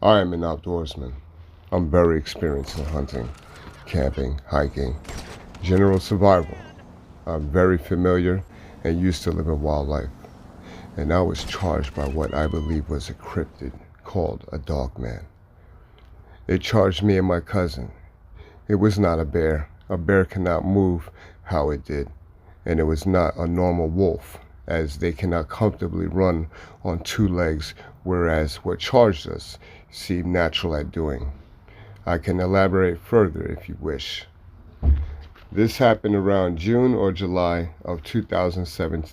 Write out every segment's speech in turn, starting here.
I am an outdoorsman. I'm very experienced in hunting, camping, hiking, general survival. I'm very familiar and used to living wildlife. And I was charged by what I believe was a cryptid called a dog man. It charged me and my cousin. It was not a bear. A bear cannot move how it did. And it was not a normal wolf, as they cannot comfortably run on two legs, whereas what charged us seemed natural at doing. I can elaborate further if you wish. This happened around June or July of 2007.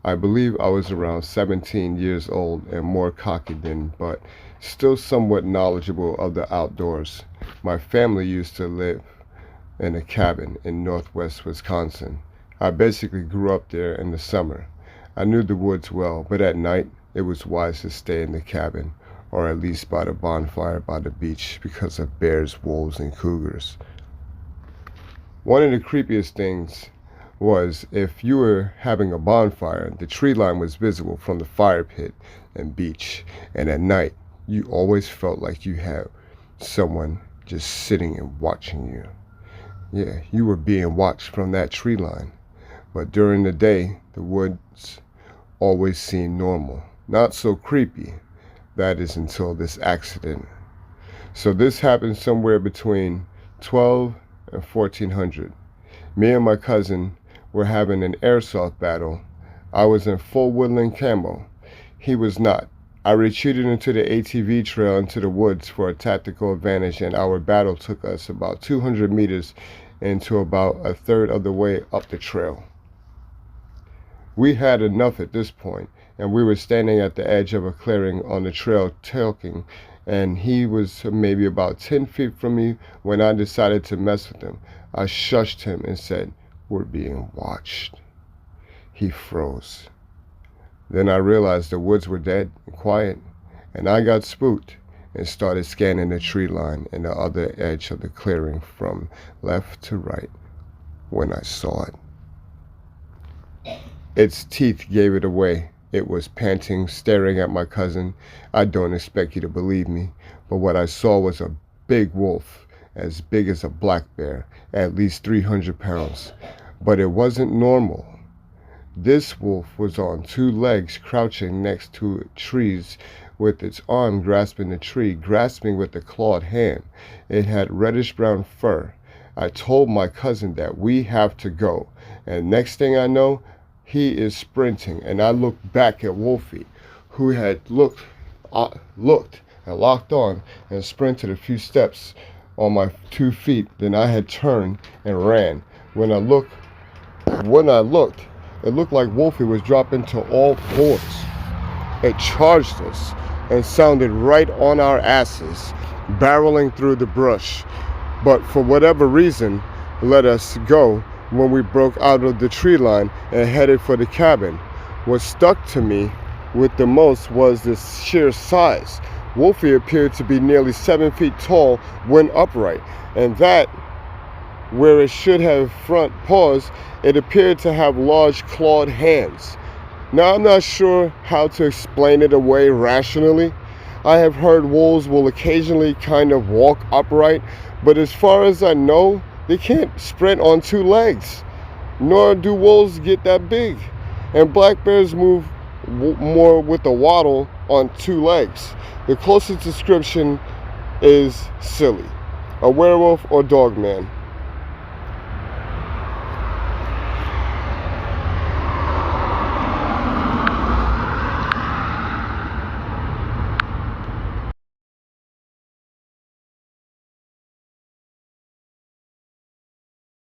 I believe I was around 17 years old and more cocky then, but still somewhat knowledgeable of the outdoors. My family used to live in a cabin in northwest Wisconsin. I basically grew up there in the summer. I knew the woods well, but at night it was wise to stay in the cabin, or at least by the bonfire by the beach because of bears, wolves, and cougars. One of the creepiest things was if you were having a bonfire, the tree line was visible from the fire pit and beach, and at night you always felt like you had someone just sitting and watching you. Yeah, you were being watched from that tree line. But during the day, the woods always seemed normal. Not so creepy. That is until this accident. So this happened somewhere between 12 and 1400. Me and my cousin were having an airsoft battle. I was in full woodland camo. He was not. I retreated into the ATV trail into the woods for a tactical advantage, and our battle took us about 200 meters into about a third of the way up the trail. We had enough at this point, and we were standing at the edge of a clearing on the trail talking, and he was maybe about 10 feet from me when I decided to mess with him. I shushed him and said, "We're being watched." He froze. Then I realized the woods were dead and quiet, and I got spooked and started scanning the tree line and the other edge of the clearing from left to right when I saw it. Its teeth gave it away. It was panting, staring at my cousin. I don't expect you to believe me, but what I saw was a big wolf, as big as a black bear, at least 300 pounds. But it wasn't normal. This wolf was on two legs, crouching next to trees, with its arm grasping the tree, grasping with a clawed hand. It had reddish-brown fur. I told my cousin that we have to go, and next thing I know, he is sprinting, and I looked back at Wolfie, who had looked and locked on and sprinted a few steps on my 2 feet. Then I had turned and ran. When I looked, it looked like Wolfie was dropping to all fours. It charged us and sounded right on our asses, barreling through the brush, but for whatever reason, let us go when we broke out of the tree line and headed for the cabin. What stuck to me with the most was the sheer size. Wolfie appeared to be nearly 7 feet tall when upright, and that, where it should have front paws, it appeared to have large clawed hands. Now, I'm not sure how to explain it away rationally. I have heard wolves will occasionally kind of walk upright, but as far as I know, they can't sprint on two legs, nor do wolves get that big. And black bears move more with a waddle on two legs. The closest description is silly, a werewolf or dog man.